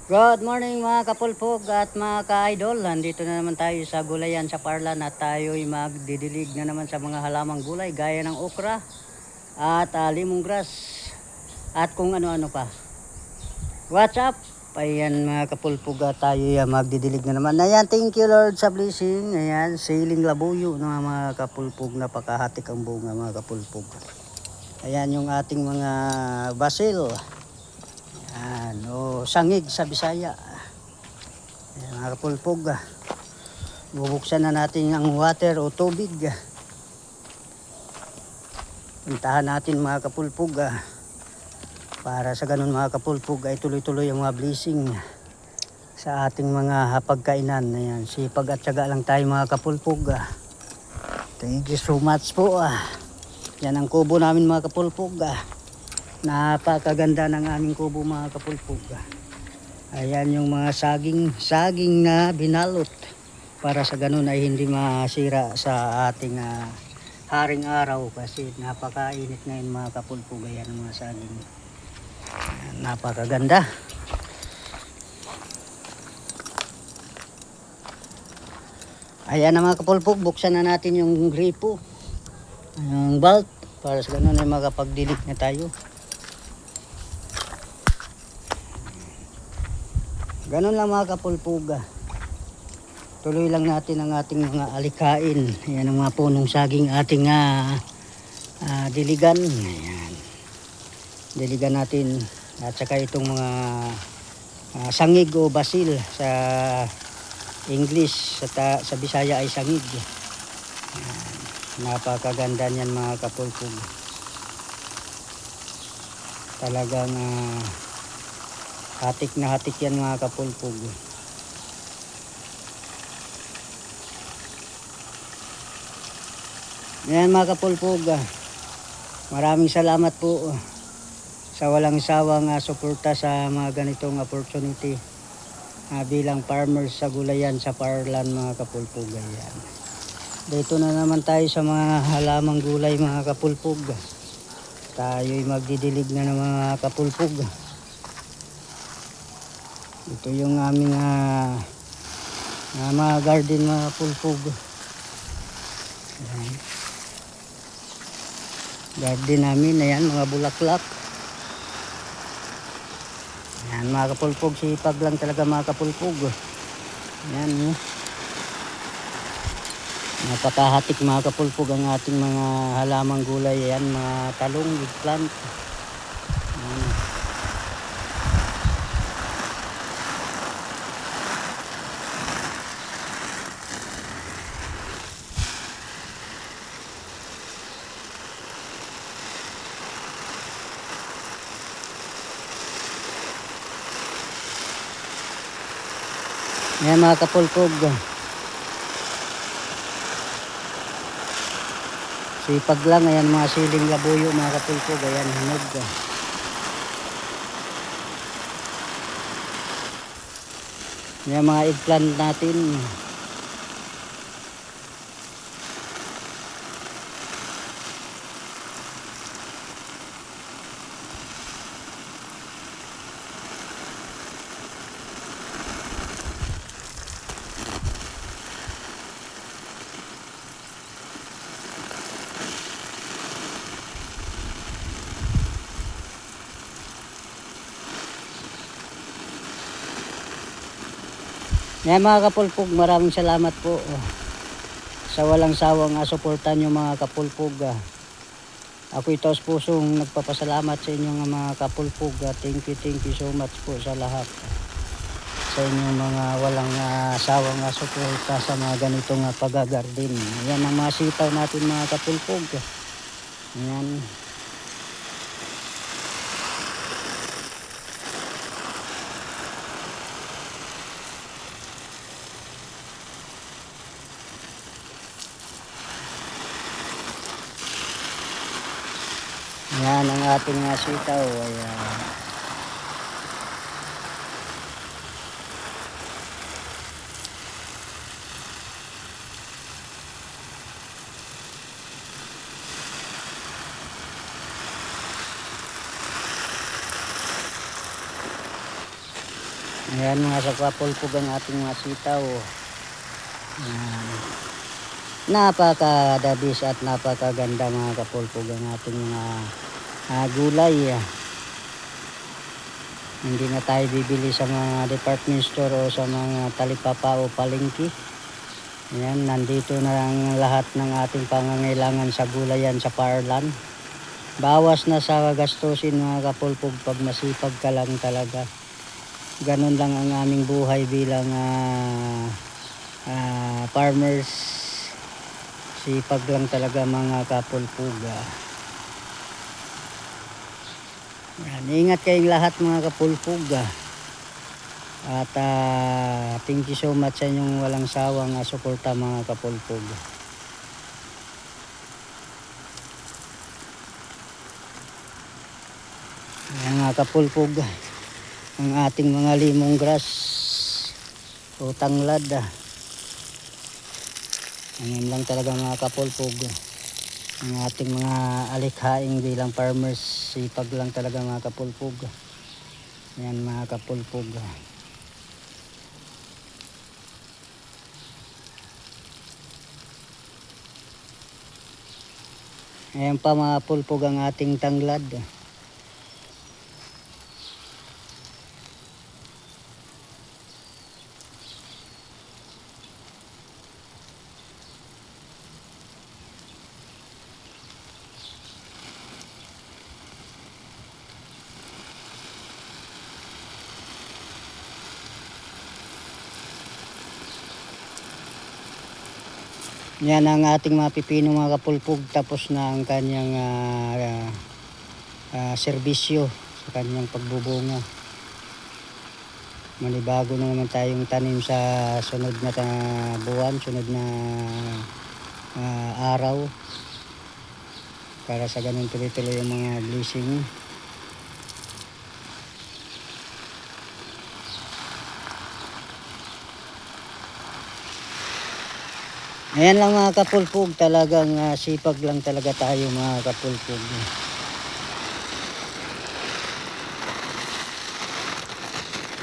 Good morning mga kapulpog at mga ka-idol. Nandito na naman tayo sa gulayan sa Parlan at tayo'y magdidilig na naman sa mga halamang gulay gaya ng okra at lemongrass at kung ano-ano pa. What's up? Ayan mga kapulpog at tayo'y magdidilig na naman. Ayan, thank you Lord sa blessing. Ayan, siling labuyo ng mga kapulpog. Napakahatik ang bunga mga kapulpog. Ayan yung ating mga basil. Ayan, sangig sa Bisaya. Ayan, mga kapulpog, bubuksan na natin ang water o tubig. Puntahan natin mga kapulpog, para sa ganun mga kapulpog ay tuloy-tuloy ang mga blessing sa ating mga pagkainan. Ayan, sipag at syaga lang tayo mga kapulpog. Thank you so much po. Yan ang kubo namin mga kapulpog. Napakaganda ng aming kubo mga kapulpog. Ayan yung mga saging na binalot para sa ganun ay hindi masira sa ating haring araw kasi napakainit ngayon mga kapulpog. Ayan ang mga saging. Napakaganda. Ayan na mga kapulpog, buksan na natin yung gripo, yung valve para sa ganun ay makapagdilig na tayo. Ganun lang mga kapulpog. Tuloy lang natin ang ating mga alikain. Ayan ang mga punong saging ating diligan. Ayan. Diligan natin. At saka itong mga sangig o basil sa English. Sa Bisaya ay sangig. Ayan. Napakaganda niyan mga kapulpog. Talagang hatik na hatik yan mga kapulpog. Yan mga kapulpog, maraming salamat po sa walang sawang suporta sa mga ganitong opportunity bilang farmers sa gulayan sa Parlan mga kapulpog. Ayan. Dito na naman tayo sa mga halamang gulay mga kapulpog. Tayo'y magdidilig na ng mga kapulpog. Ito yung aming mga garden mga kapulpog. Ayan. Garden namin, ayan, mga bulaklak. Ayan mga kapulpog, sipag lang talaga mga kapulpog. Ayan, napakahatik mga kapulpog ang ating mga halamang gulay. Ayan, mga talong, eggplant. Ayan. Ayan mga kapulpog, sipag lang. Ayan mga siling labuyo mga kapulpog. Ayan, hinog. Ayan mga eggplant natin. Ayan mga kapulpog, maraming salamat po sa walang sawang suporta nyo mga kapulpog. Ako ito sa pusong nagpapasalamat sa inyong mga kapulpog. Thank you so much po sa lahat. Sa inyong mga walang sawang suporta sa mga ganitong pag-garden. Ayan ang mga sitaw natin mga kapulpog. Ayan. Yan ang ating sitaw. Ayan. Ayan mga kapulpog ang ating mga sitaw. Ayan. Napakadabis at napakaganda mga kapulpog ang ating mga gulay. Hindi na tayo bibili sa mga department store o sa mga talipapa o palengke. Ayan, nandito na ang lahat ng ating pangangailangan sa gulayan sa Parlan. Bawas na sa gastusin mga kapulpog pag masipag ka lang talaga. Ganun lang ang aming buhay bilang farmers. Sipag lang talaga mga kapulpog. Ayan, ingat kayong lahat mga kapulpog. At thank you so much sa inyong walang sawang suporta mga kapulpog. Ayan mga kapulpog, ang ating mga lemongrass o tanglad. Ayan lang talaga mga kapulpog. Ang ating mga alikhaing bilang farmers, sipag lang talaga mga kapulpog. Ayan mga kapulpog. Ayan pa mga pulpog ang ating tanglad. Yan ang ating mga pipino mga kapulpog, tapos na ang kanyang serbisyo sa kanyang pagbubunga. Manibago na naman tayong tanim sa sunod na buwan, sunod na araw, para sa ganun tuloy-tuloy yung mga blessing. Ayan lang mga kapulpog, talagang sipag lang talaga tayo mga kapulpog.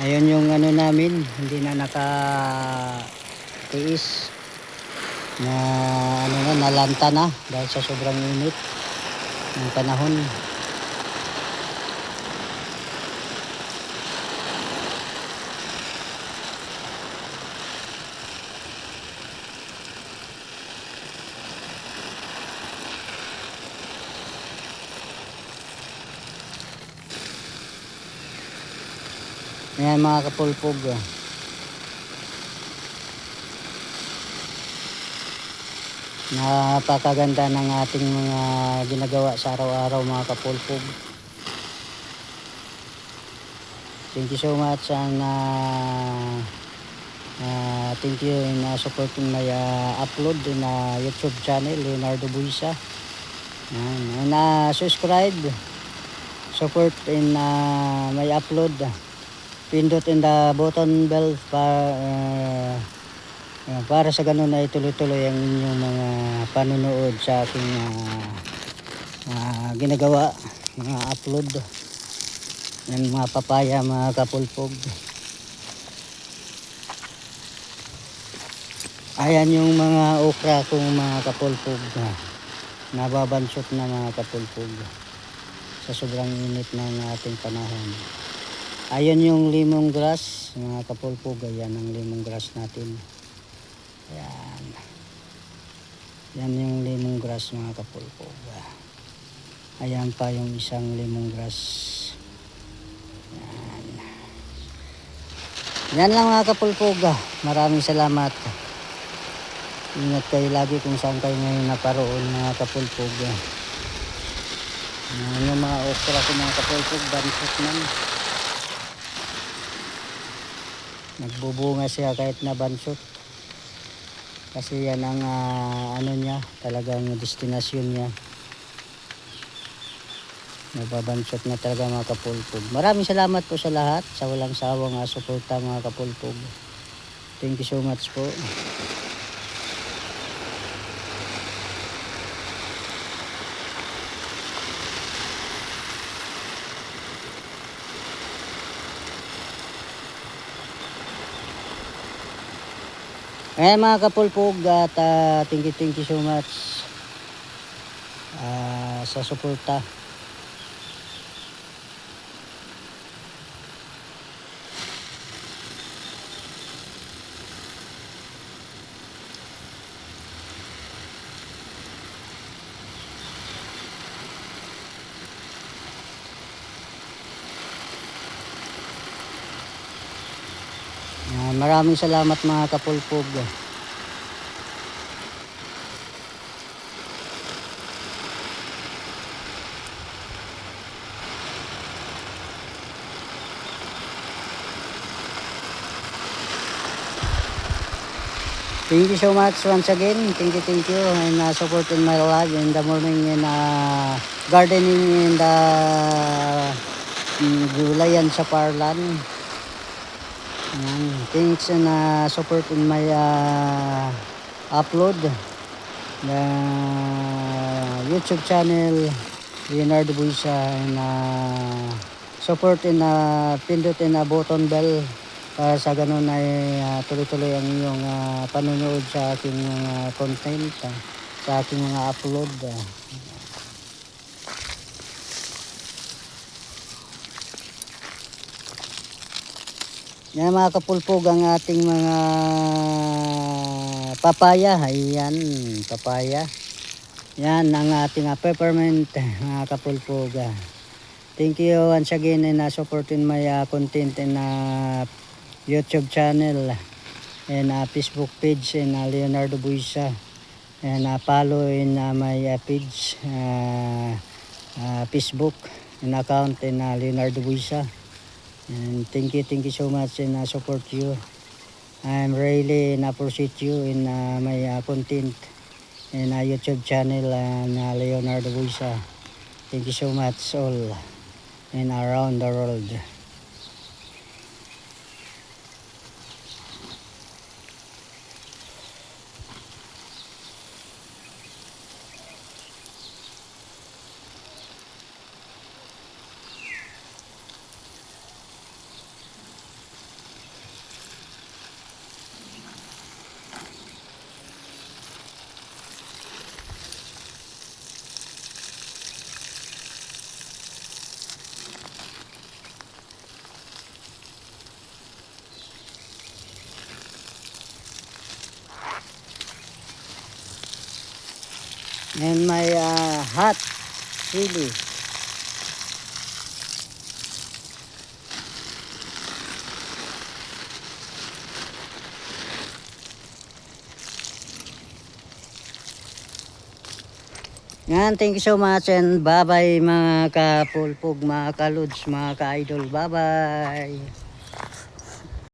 Ayun yung ano namin, hindi na nakatiis na nalanta na dahil sa sobrang init ng panahon. Ayan mga kapulpog. Napakaganda ng ating mga ginagawa sa araw-araw mga kapulpog. Thank you so much and thank you in supporting my upload in YouTube channel, Leonardo Buisa. And subscribe, support in my upload. Pindot in the button bell para sa ganun ay tuloy-tuloy ang inyong mga panunood sa aking ginagawa, mga upload ng mga papaya mga kapulpog. Ayan yung mga okra kong mga kapulpog, nababansot na mga kapulpog sa sobrang init ng ating panahon. Ayan yung lemongrass mga kapulpog. Ayan ang lemongrass natin. Ayan. Yan yung lemongrass mga kapulpog. Ayan pa yung isang lemongrass. Ayan. Yan lang mga kapulpog. Maraming salamat. Ingat kayo lagi kung saan kayo ngayon naparoon mga kapulpog. Yung mga okra ko mga kapulpog, bansot man. Nagbubunga siya kahit na bansot. Kasi yan ang ano niya, talagang destinasyon niya. Nababansot na talaga mga kapulpog. Maraming salamat po sa lahat, sa walang sawang suporta mga kapulpog. Thank you so much po. Ayan mga kapulpog at thank you so much sa suporta. Maraming salamat mga kapulpog. Thank you so much once again. Thank you. And supporting my life in the morning in gardening in the gulayan sa Parlan. Thanks and support in my upload. The YouTube channel Leonardo Buisa and support in pindot in button bell para sa ganun ay tuloy-tuloy ang iyong panonood sa aking mga content, sa aking mga upload. Yan mga kapulpog ang ating mga papaya. Ayan, papaya. Yan ang ating peppermint mga kapulpog. Thank you once again and supporting my content in YouTube channel and Facebook page in Leonardo Buisa, and follow in my page Facebook and account in Leonardo Buisa. And thank you so much and support you. I'm really appreciate you in my content in YouTube channel and Leonardo Buisa. Thank you so much all and around the world. And my hot chili. Yan, thank you so much and bye-bye mga kapulpog, mga kaludes, mga ka-idol. Bye-bye.